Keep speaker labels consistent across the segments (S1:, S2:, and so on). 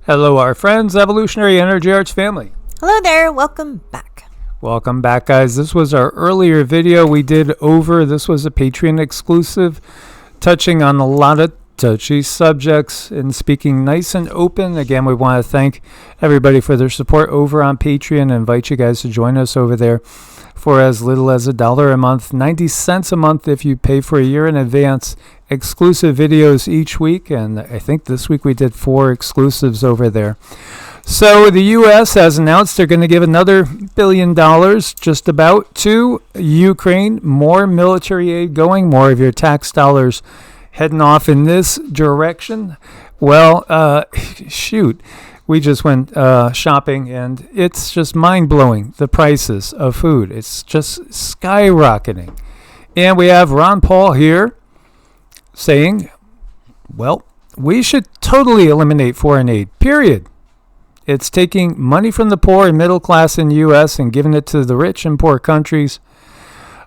S1: Hello, our friends, Evolutionary Energy Arts family.
S2: Hello there. Welcome back.
S1: Welcome back, guys. This was our earlier video we did this was a Patreon exclusive, touching on a lot of touchy subjects and speaking nice and open. Again, we want to thank everybody for their support over on Patreon and invite you guys to join us over there for as little as $1 a month, 90 cents a month if you pay for a year in advance. Exclusive videos each week, and I think this week we did 4 exclusives over there. So the U.S. has announced they're going to give another $1 billion just about to Ukraine. More military aid going, more of your tax dollars heading off in this direction. Well, shoot. We just went shopping, and it's just mind-blowing, the prices of food. It's just skyrocketing. And we have Ron Paul here saying, well, we should totally eliminate foreign aid, period. It's taking money from the poor and middle class in the U.S. and giving it to the rich and poor countries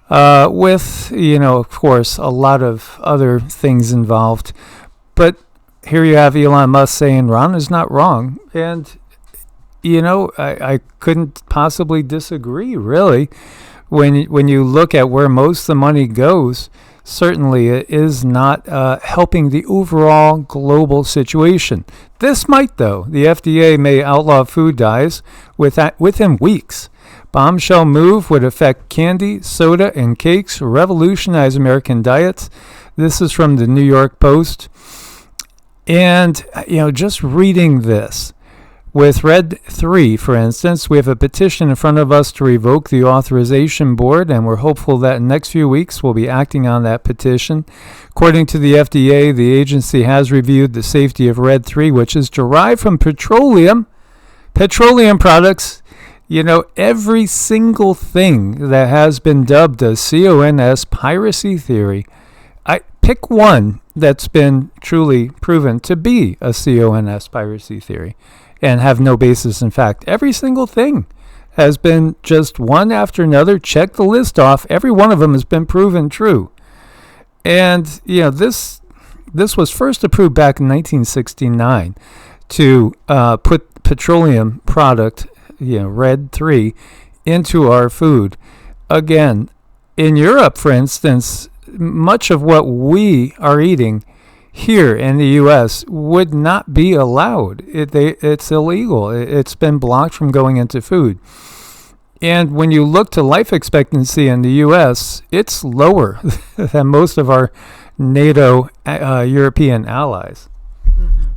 S1: with, of course, a lot of other things involved. But here you have Elon Musk saying Ron is not wrong. And, I couldn't possibly disagree, really. When you look at where most of the money goes, certainly it is not helping the overall global situation. This might, though. The FDA may outlaw food dyes within weeks. Bombshell move would affect candy, soda, and cakes, revolutionize American diets. This is from the New York Post. And, just reading this, with Red 3, for instance, we have a petition in front of us to revoke the authorization board, and we're hopeful that in the next few weeks we'll be acting on that petition. According to the FDA, the agency has reviewed the safety of Red 3, which is derived from petroleum products. Every single thing that has been dubbed a CONS piracy theory, pick one that's been truly proven to be a CONS piracy theory and have no basis in fact. Every single thing has been just one after another. Check the list off. Every one of them has been proven true. And, this was first approved back in 1969 to put petroleum product, Red 3, into our food. Again, in Europe, for instance, much of what we are eating here in the U.S. would not be allowed. It's illegal. It's been blocked from going into food. And when you look to life expectancy in the U.S., it's lower than most of our NATO European allies.
S2: Mm-hmm.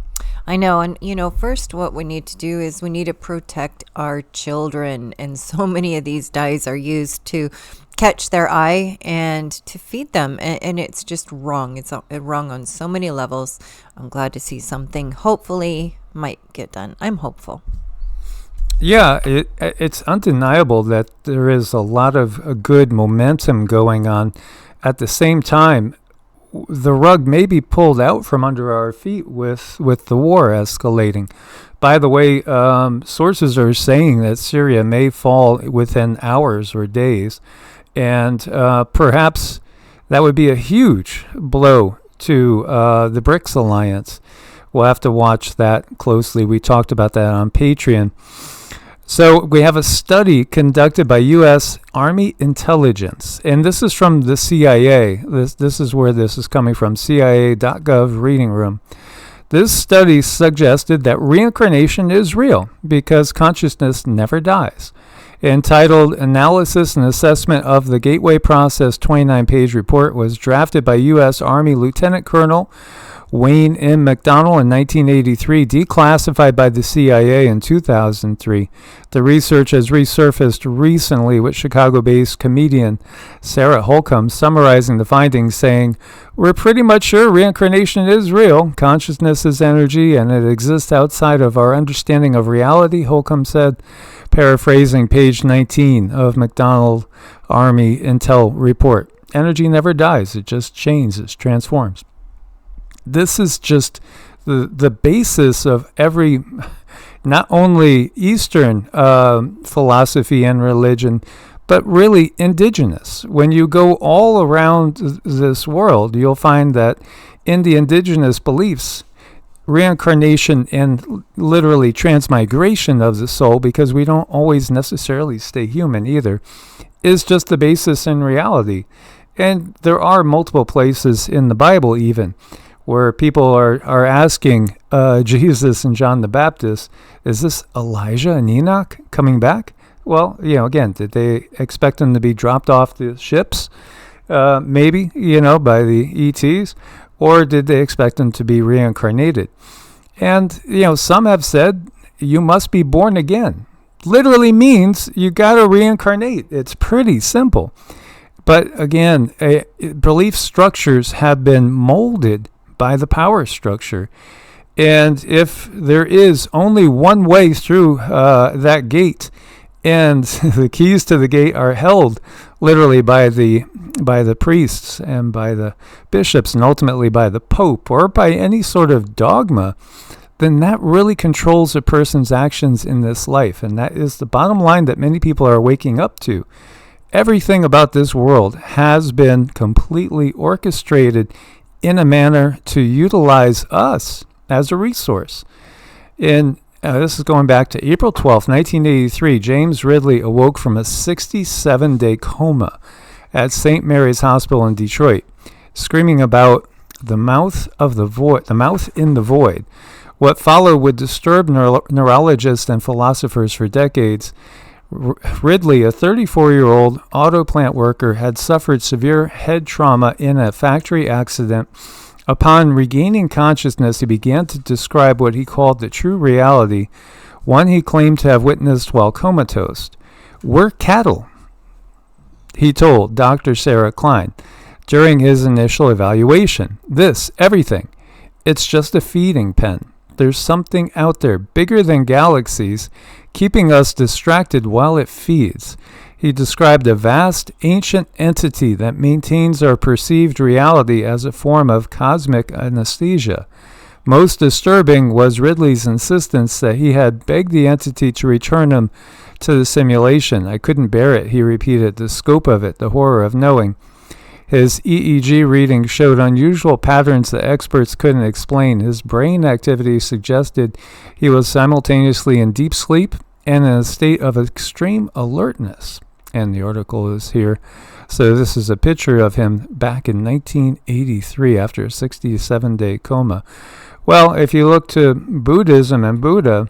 S2: I know. And, first what we need to do is we need to protect our children. And so many of these dyes are used to catch their eye and to feed them. And it's just wrong. It's wrong on so many levels. I'm glad to see something hopefully might get done. I'm hopeful.
S1: Yeah, it's undeniable that there is a lot of good momentum going on. At the same time, the rug may be pulled out from under our feet with the war escalating. By the way, sources are saying that Syria may fall within hours or days, and perhaps that would be a huge blow to the BRICS alliance. We'll have to watch that closely. We talked about that on Patreon. So we have a study conducted by U.S. Army Intelligence, and this is from the CIA. This is where this is coming from, CIA.gov reading room. This study suggested that reincarnation is real because consciousness never dies. Entitled Analysis and Assessment of the Gateway Process, 29-page report was drafted by U.S. Army Lieutenant Colonel Wayne M. McDonnell in 1983, declassified by the CIA in 2003. The research has resurfaced recently with Chicago-based comedian Sarah Holcomb summarizing the findings, saying, "We're pretty much sure reincarnation is real. Consciousness is energy, and it exists outside of our understanding of reality," Holcomb said, paraphrasing page 19 of McDonnell Army Intel report. Energy never dies. It just changes, transforms. This is just the basis of every, not only Eastern philosophy and religion, but really indigenous. When you go all around this world, you'll find that in the indigenous beliefs, reincarnation and literally transmigration of the soul, because we don't always necessarily stay human either, is just the basis in reality. And there are multiple places in the Bible even where people are asking Jesus and John the Baptist, is this Elijah and Enoch coming back? Well, again, did they expect them to be dropped off the ships? Maybe, by the ETs, or did they expect them to be reincarnated? And, some have said you must be born again. Literally means you got to reincarnate. It's pretty simple. But again, belief structures have been molded by the power structure. And if there is only one way through that gate, and the keys to the gate are held literally by the priests and by the bishops and ultimately by the Pope or by any sort of dogma, then that really controls a person's actions in this life. And that is the bottom line that many people are waking up to. Everything about this world has been completely orchestrated in a manner to utilize us as a resource. This is going back to April 12th, 1983. James Ridley awoke from a 67-day coma at St. Mary's Hospital in Detroit, screaming about the mouth in the void. What followed would disturb neurologists and philosophers for decades. Ridley, a 34-year-old auto plant worker, had suffered severe head trauma in a factory accident. Upon regaining consciousness, he began to describe what he called the true reality, one he claimed to have witnessed while comatose. "We're cattle," he told Dr. Sarah Klein during his initial evaluation. Everything, it's just a feeding pen. There's something out there bigger than galaxies, keeping us distracted while it feeds. He described a vast, ancient entity that maintains our perceived reality as a form of cosmic anesthesia. Most disturbing was Ridley's insistence that he had begged the entity to return him to the simulation. "I couldn't bear it," he repeated, "the scope of it, the horror of knowing." His EEG reading showed unusual patterns that experts couldn't explain. His brain activity suggested he was simultaneously in deep sleep and in a state of extreme alertness. And the article is here. So this is a picture of him back in 1983 after a 67-day coma. Well, if you look to Buddhism and Buddha,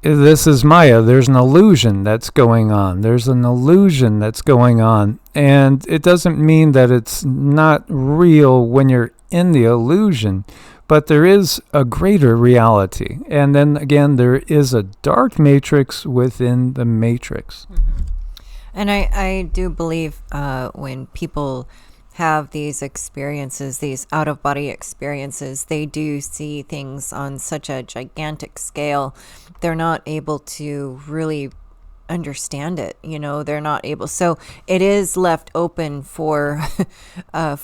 S1: this is Maya. There's an illusion that's going on. And it doesn't mean that it's not real when you're in the illusion, but there is a greater reality. And then again, there is a dark matrix within the matrix.
S2: Mm-hmm. And I do believe when people have these experiences, these out-of-body experiences, they do see things on such a gigantic scale. They're not able to really understand it. They're not able. So it is left open for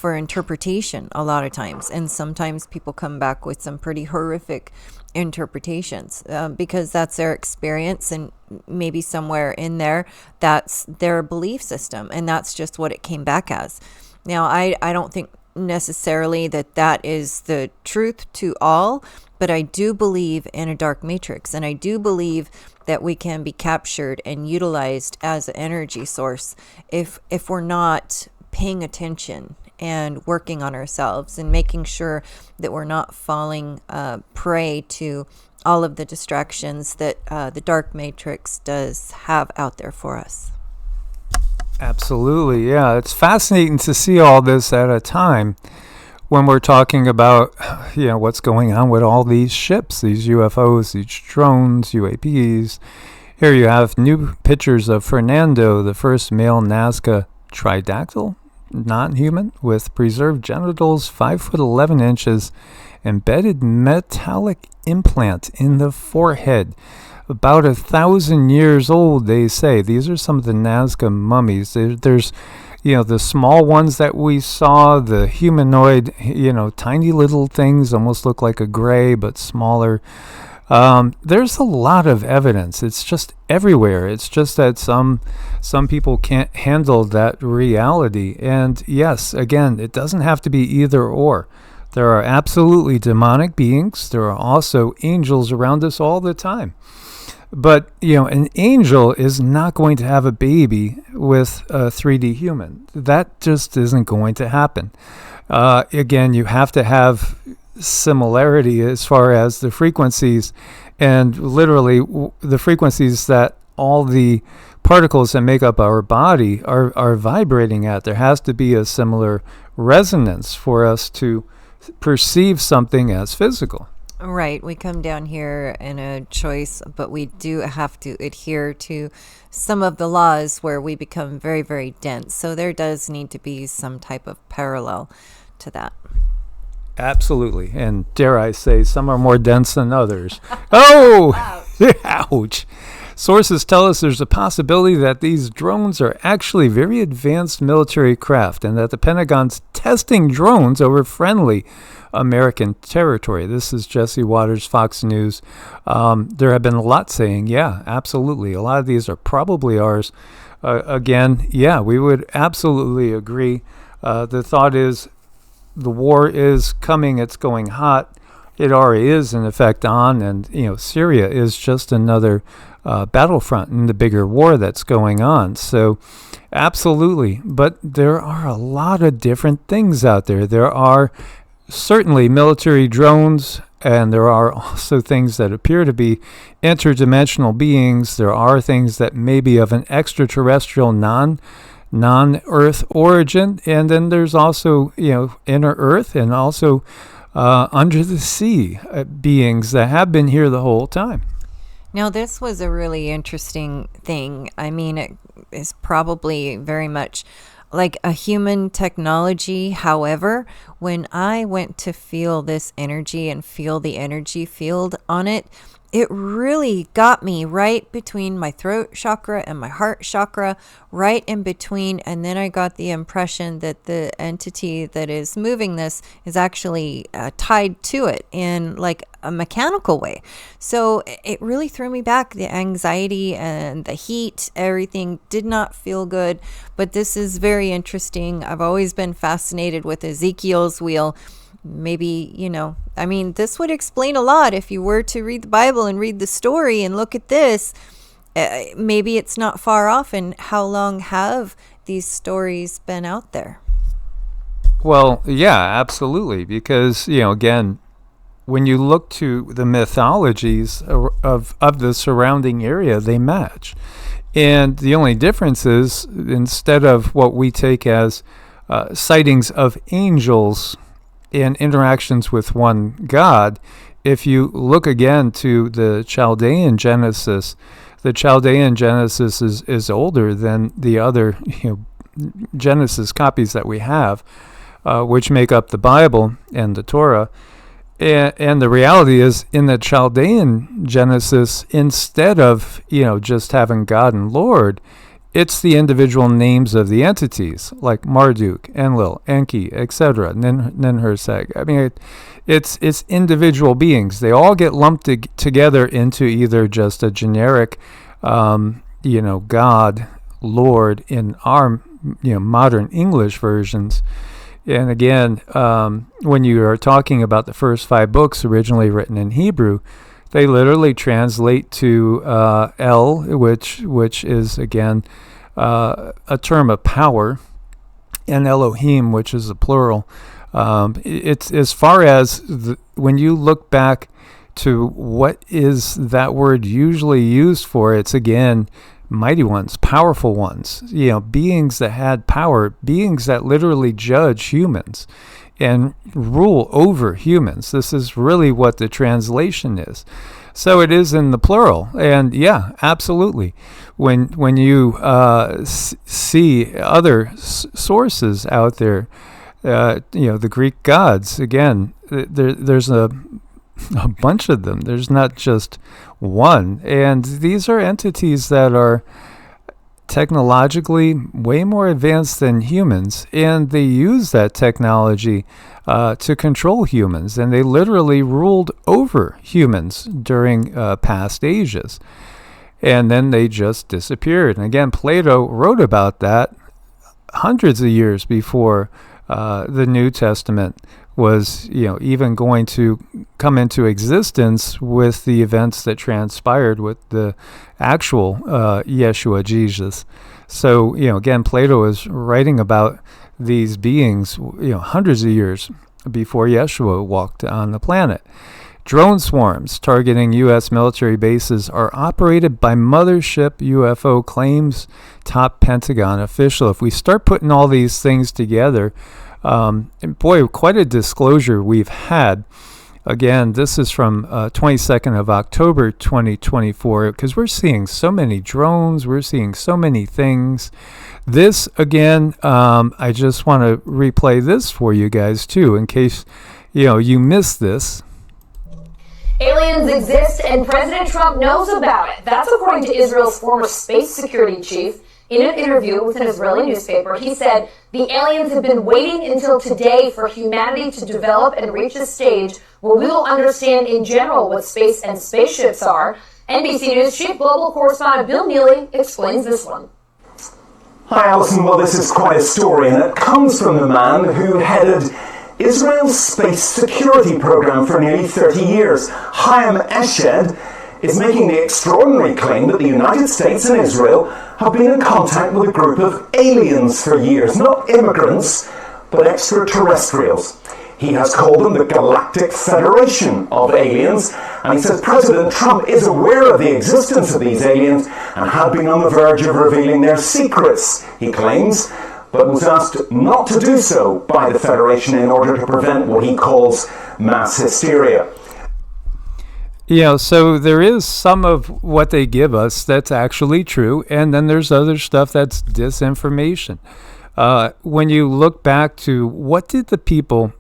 S2: interpretation a lot of times. And sometimes people come back with some pretty horrific interpretations because that's their experience, and maybe somewhere in there that's their belief system, and that's just what it came back as. Now, I don't think necessarily that is the truth to all, but I do believe in a dark matrix, and I do believe that we can be captured and utilized as an energy source if we're not paying attention and working on ourselves and making sure that we're not falling prey to all of the distractions that the dark matrix does have out there for us.
S1: Absolutely, yeah. It's fascinating to see all this at a time when we're talking about, what's going on with all these ships, these UFOs, these drones, UAPs. Here you have new pictures of Fernando, the first male Nazca tridactyl, non-human, with preserved genitals, 5'11", embedded metallic implant in the forehead. About 1,000 years old, they say. These are some of the Nazca mummies. There's, the small ones that we saw, the humanoid, tiny little things, almost look like a gray, but smaller. There's a lot of evidence. It's just everywhere. It's just that some people can't handle that reality. And yes, again, it doesn't have to be either or. There are absolutely demonic beings. There are also angels around us all the time. But, an angel is not going to have a baby with a 3D human. That just isn't going to happen. Again, you have to have similarity as far as the frequencies, and literally the frequencies that all the particles that make up our body are vibrating at. There has to be a similar resonance for us to perceive something as physical.
S2: Right. We come down here in a choice, but we do have to adhere to some of the laws where we become very, very dense. So there does need to be some type of parallel to that.
S1: Absolutely. And dare I say, some are more dense than others. Oh! Ouch. Sources tell us there's a possibility that these drones are actually very advanced military craft and that the Pentagon's testing drones over friendly American territory. This is Jesse Waters, Fox News. There have been a lot saying, yeah, absolutely. A lot of these are probably ours. Again, yeah, we would absolutely agree. The thought is the war is coming. It's going hot. It already is, in effect, on. And, Syria is just another battlefront in the bigger war that's going on. So absolutely. But there are a lot of different things out there. There are certainly military drones, and there are also things that appear to be interdimensional beings. There are things that may be of an extraterrestrial non-Earth origin. And then there's also, inner Earth and also under the sea beings that have been here the whole time.
S2: Now, this was a really interesting thing. I mean, it is probably very much like a human technology. However, when I went to feel this energy and feel the energy field on it, it really got me right between my throat chakra and my heart chakra, right in between. And then I got the impression that the entity that is moving this is actually tied to it in like a mechanical way. So it really threw me back. The anxiety and the heat, everything did not feel good. But this is very interesting. I've always been fascinated with Ezekiel's wheel. Maybe, this would explain a lot if you were to read the Bible and read the story and look at this. Maybe it's not far off. And how long have these stories been out there?
S1: Well, yeah, absolutely. Because, again, when you look to the mythologies of the surrounding area, they match. And the only difference is, instead of what we take as sightings of angels and interactions with one God, if you look again to the Chaldean Genesis, the Chaldean Genesis is older than the other Genesis copies that we have, which make up the Bible and the Torah. And the reality is, in the Chaldean Genesis, instead of just having God and Lord, it's the individual names of the entities, like Marduk, Enlil, Enki, etc., Ninhursag. I mean, it's individual beings. They all get lumped together into either just a generic, God, Lord in our, modern English versions. And again, when you are talking about the first 5 books originally written in Hebrew, they literally translate to El, which is, again, a term of power, and Elohim, which is a plural. It's as far as when you look back to what is that word usually used for, it's, again, mighty ones, powerful ones, beings that had power, beings that literally judge humans and rule over humans. This is really what the translation is. So it is in the plural. And yeah, absolutely. When you see other sources out there, the Greek gods, again, there's a bunch of them. There's not just one. And these are entities that are technologically way more advanced than humans, and they use that technology to control humans, and they literally ruled over humans during past ages, and then they just disappeared. And again, Plato wrote about that hundreds of years before the New Testament was, even going to come into existence with the events that transpired with the actual Yeshua, Jesus. So, again, Plato is writing about these beings, hundreds of years before Yeshua walked on the planet. Drone swarms targeting U.S. military bases are operated by mothership UFO, claims top Pentagon official. If we start putting all these things together, and boy, quite a disclosure we've had. Again, this is from 22nd of October 2024, because we're seeing so many drones, we're seeing so many things. This, again, I just want to replay this for you guys, too, in case, you missed this.
S3: Aliens exist, and President Trump knows about it. That's according to Israel's former space security chief. In an interview with an Israeli newspaper, he said, "The aliens have been waiting until today for humanity to develop and reach a stage where we will understand in general what space and spaceships are." NBC News chief global correspondent Bill Neely explains this one.
S4: Hi, Alison. Well, this is quite a story, and it comes from the man who headed Israel's space security program for nearly 30 years. Chaim Eshed is making the extraordinary claim that the United States and Israel have been in contact with a group of aliens for years, not immigrants, but extraterrestrials. He has called them the Galactic Federation of Aliens, and he says President Trump is aware of the existence of these aliens and had been on the verge of revealing their secrets, he claims, but was asked not to do so by the Federation in order to prevent what he calls mass hysteria.
S1: So there is some of what they give us that's actually true, and then there's other stuff that's disinformation. When you look back to what did the people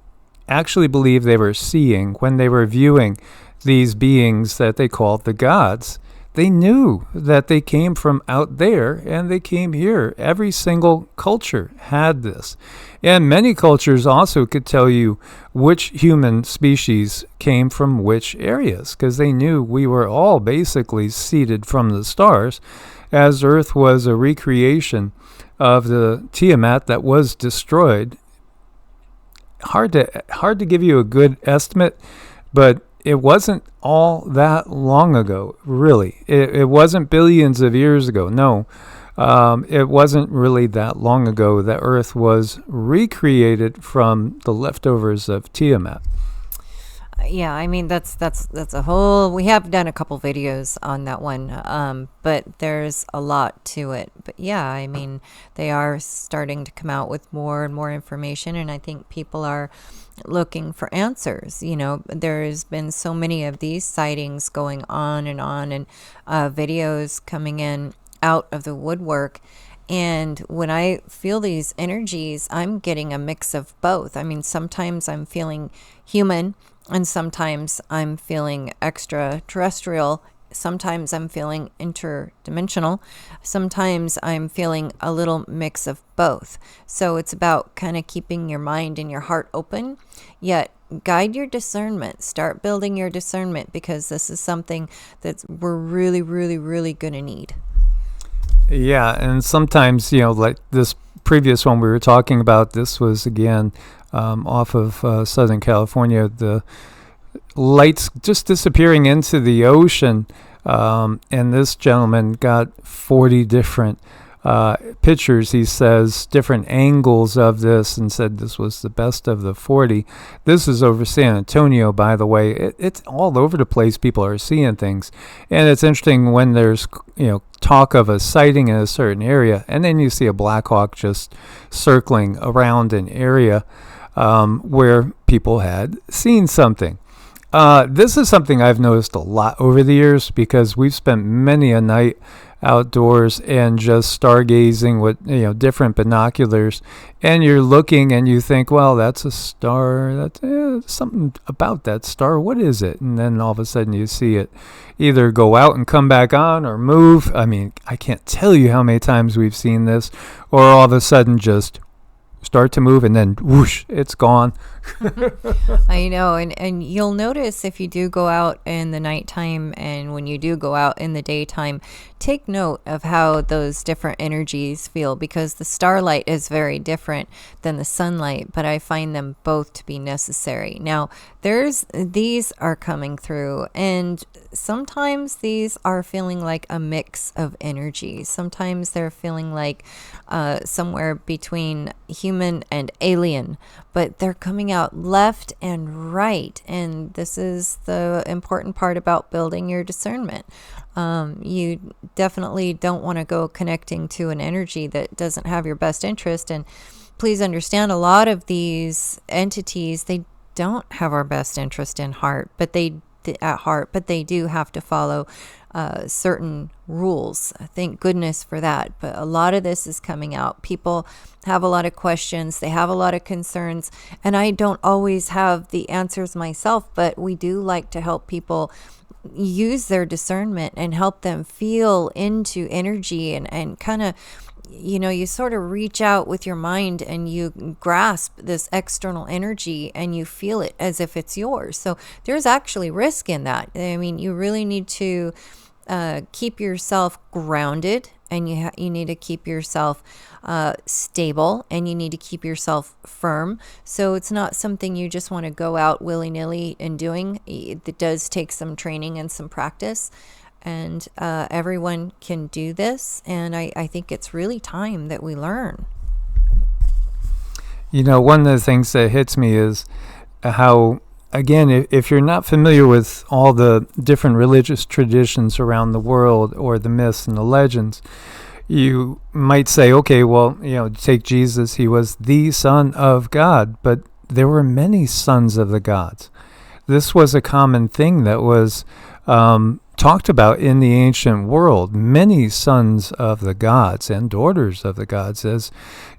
S1: actually believe they were seeing when they were viewing these beings that they called the gods, they knew that they came from out there and they came here. Every single culture had this. And many cultures also could tell you which human species came from which areas, because they knew we were all basically seeded from the stars, as Earth was a recreation of the Tiamat that was destroyed. Hard to give you a good estimate, but it wasn't all that long ago, really. It wasn't billions of years ago. No, it wasn't really that long ago that Earth was recreated from the leftovers of Tiamat.
S2: Yeah, I mean that's a whole. We have done a couple videos on that one, but there's a lot to it. But yeah, I mean they are starting to come out with more and more information, and I think people are looking for answers. There's been so many of these sightings going on, and videos coming in out of the woodwork. And when I feel these energies, I'm getting a mix of both. I mean, sometimes I'm feeling human, and sometimes I'm feeling extraterrestrial. Sometimes I'm feeling interdimensional. Sometimes I'm feeling a little mix of both. So it's about kind of keeping your mind and your heart open, yet guide your discernment. Start building your discernment, because this is something that we're really, really, really going to need.
S1: Yeah, and sometimes, like this previous one we were talking about, this was, again, off of Southern California, the lights just disappearing into the ocean, and this gentleman got 40 different pictures, he says, different angles of this, and said this was the best of the 40. This is over San Antonio, by the way. It's all over the place. People are seeing things, and it's interesting when there's talk of a sighting in a certain area, and then you see a Black Hawk just circling around an area where people had seen something. This is something I've noticed a lot over the years, because we've spent many a night outdoors and just stargazing with different binoculars, and you're looking and you think, well, that's a star, that's something about that star, what is it? And then all of a sudden you see it either go out and come back on or move. I mean, I can't tell you how many times we've seen this, or all of a sudden just start to move, and then whoosh, it's gone.
S2: I know, and you'll notice if you do go out in the nighttime and when you do go out in the daytime, take note of how those different energies feel, because the starlight is very different than the sunlight, but I find them both to be necessary. Now, these are coming through, and sometimes these are feeling like a mix of energy. Sometimes they're feeling like somewhere between human and alien, but they're coming out left and right. And this is the important part about building your discernment. You definitely don't want to go connecting to an energy that doesn't have your best interest. And please understand, a lot of these entities, they don't have our best interest at heart, but they do have to follow certain rules. Thank goodness for that. But a lot of this is coming out. People have a lot of questions. They have a lot of concerns. And I don't always have the answers myself, but we do like to help people use their discernment and help them feel into energy and kind of, you sort of reach out with your mind and you grasp this external energy and you feel it as if it's yours. So there's actually risk in that. I mean, you really need to keep yourself grounded, and you need to keep yourself stable, and you need to keep yourself firm. So it's not something you just want to go out willy-nilly and doing. It does take some training and some practice. And everyone can do this, and I think it's really time that we learn.
S1: One of the things that hits me is how, again, if you're not familiar with all the different religious traditions around the world, or the myths and the legends, you might say, okay, well, take Jesus, he was the Son of God, but there were many sons of the gods. This was a common thing that was talked about in the ancient world. Many sons of the gods and daughters of the gods, as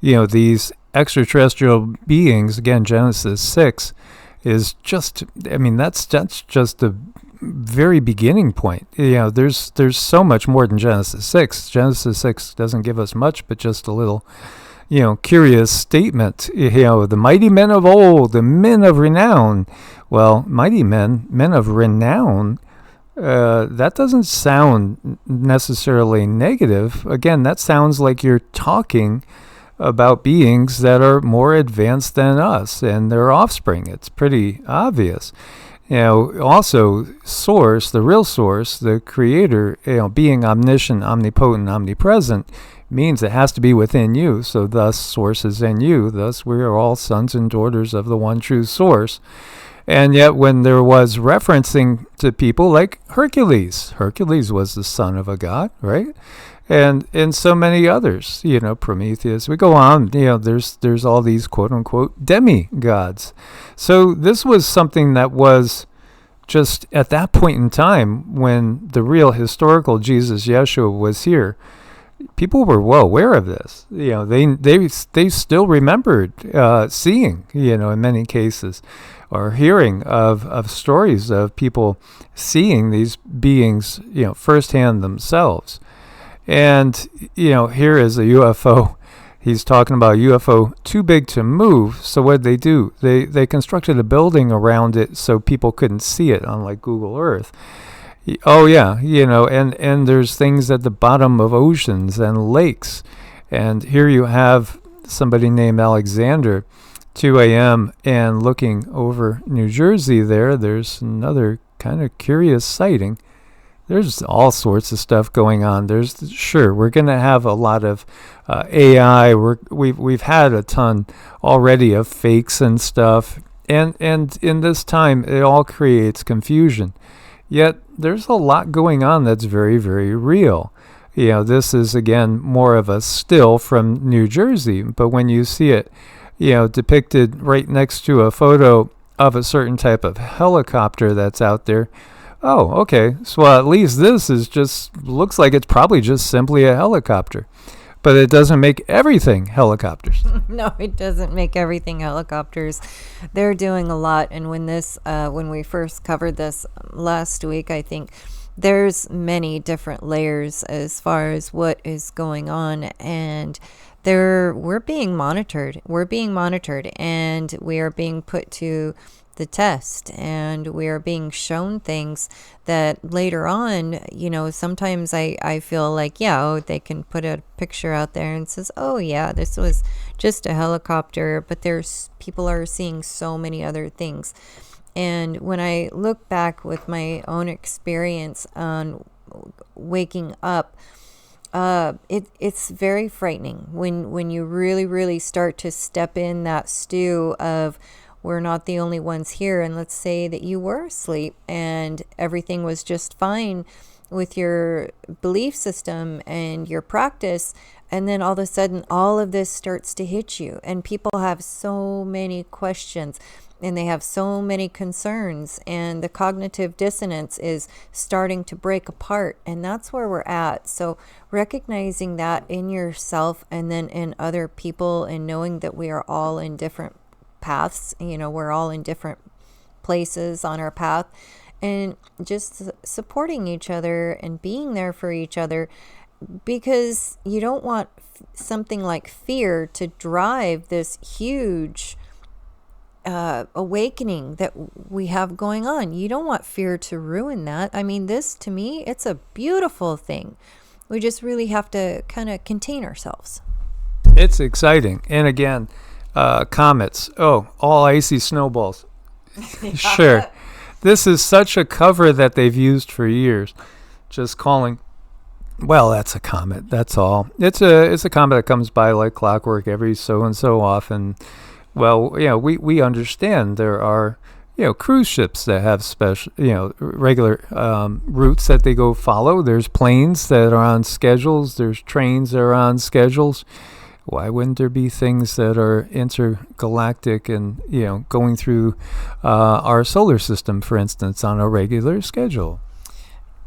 S1: these extraterrestrial beings. Again, Genesis 6 is just, that's just the very beginning point. There's so much more than Genesis 6. Genesis 6 doesn't give us much, but just a little curious statement. The mighty men of old, the men of renown. Well, mighty men of renown, that doesn't sound necessarily negative. Again, that sounds like you're talking about beings that are more advanced than us and their offspring. It's pretty obvious. Also, source, the real source, the creator, being omniscient, omnipotent, omnipresent, means it has to be within you. So thus, source is in you. Thus, we are all sons and daughters of the one true source. And yet when there was referencing to people like Hercules was the son of a god, right? And so many others, Prometheus. We go on, there's all these quote-unquote demigods. So this was something that was just at that point in time when the real historical Jesus, Yeshua, was here. People were well aware of this. They still remembered seeing, in many cases, or hearing of stories of people seeing these beings, firsthand themselves. And, here is a UFO. He's talking about a UFO too big to move. So what did they do? They constructed a building around it so people couldn't see it, unlike Google Earth. Oh, yeah, and there's things at the bottom of oceans and lakes. And here you have somebody named Alexander, 2 a.m., and looking over New Jersey there's another kind of curious sighting. There's all sorts of stuff going on. We're going to have a lot of AI. We've had a ton already of fakes and stuff. And in this time, it all creates confusion. Yet there's a lot going on that's very, very real. This is, again, more of a still from New Jersey. But when you see it, depicted right next to a photo of a certain type of helicopter that's out there, oh, okay. So at least this looks like it's probably just simply a helicopter. But it doesn't make everything helicopters.
S2: No, it doesn't make everything helicopters. They're doing a lot. And when we first covered this last week, I think there's many different layers as far as what is going on. And we're being monitored. We're being monitored, and we are being put to the test, and we are being shown things that later on, sometimes I feel like, they can put a picture out there and says, oh yeah, this was just a helicopter, but people are seeing so many other things. And when I look back with my own experience on waking up, it's very frightening when you really, really start to step in that stew of, we're not the only ones here. And let's say that you were asleep and everything was just fine with your belief system and your practice. And then all of a sudden, all of this starts to hit you. And people have so many questions and they have so many concerns. And the cognitive dissonance is starting to break apart. And that's where we're at. So recognizing that in yourself and then in other people, and knowing that we are all in different paths, we're all in different places on our path, and just supporting each other and being there for each other, because you don't want something like fear to drive this huge awakening that we have going on. You don't want fear to ruin that. I mean, this, to me, it's a beautiful thing. We just really have to kind of contain ourselves.
S1: It's exciting. And again, comets. Oh, all icy snowballs. Sure. This is such a cover that they've used for years. Just calling, well, that's a comet. That's all. It's a comet that comes by like clockwork every so and so often. Well, we understand there are, cruise ships that have special, regular routes that they go follow. There's planes that are on schedules. There's trains that are on schedules. Why wouldn't there be things that are intergalactic and, going through our solar system, for instance, on a regular schedule?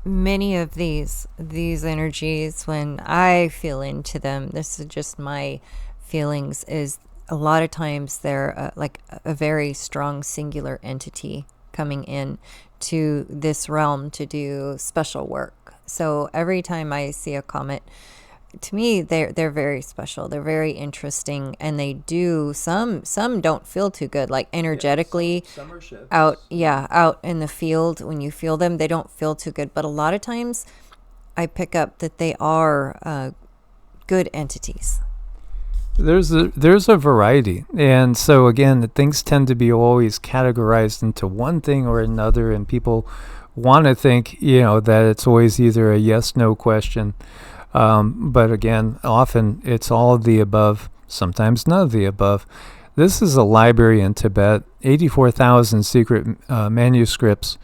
S2: Many of these energies, when I feel into them, this is just my feelings, is a lot of times they're like a very strong singular entity coming in to this realm to do special work. So every time I see a comet, to me, they're very special. They're very interesting, and they do some don't feel too good, like energetically.
S1: Some are ships.
S2: Out in the field, when you feel them, they don't feel too good. But a lot of times, I pick up that they are good entities.
S1: There's a variety, and so again, things tend to be always categorized into one thing or another, and people want to think, that it's always either a yes/no question. But again, often it's all of the above, sometimes none of the above. This is a library in Tibet, 84,000 secret manuscripts,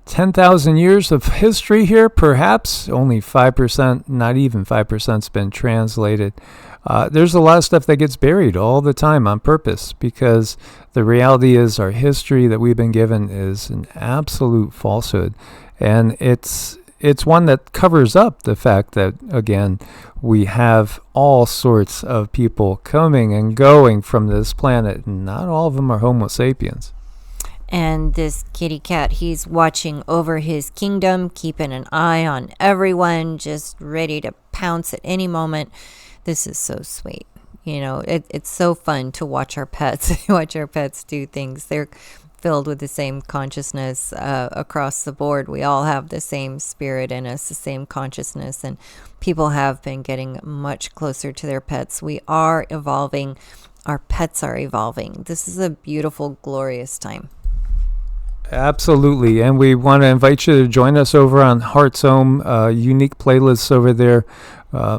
S1: 10,000 years of history here, perhaps. Only 5%, not even 5% has been translated. There's a lot of stuff that gets buried all the time on purpose, because the reality is our history that we've been given is an absolute falsehood. And it's one that covers up the fact that, again, we have all sorts of people coming and going from this planet, and not all of them are Homo sapiens.
S2: And this kitty cat, he's watching over his kingdom, keeping an eye on everyone, just ready to pounce at any moment. This is so sweet. It's so fun to watch our pets, do things. They're filled with the same consciousness across the board. We all have the same spirit in us, the same consciousness, and people have been getting much closer to their pets. We are evolving. Our pets are evolving. This is a beautiful, glorious time.
S1: Absolutely, and we want to invite you to join us over on Heart's Home, unique playlists over there,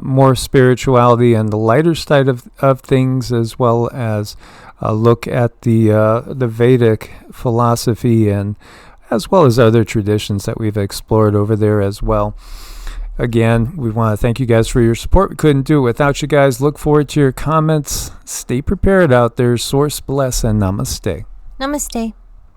S1: more spirituality and the lighter side of things, as well as a look at the Vedic philosophy, and as well as other traditions that we've explored over there as well. Again, we want to thank you guys for your support. We couldn't do it without you guys. Look forward to your comments. Stay prepared out there. Source bless and namaste.
S2: Namaste.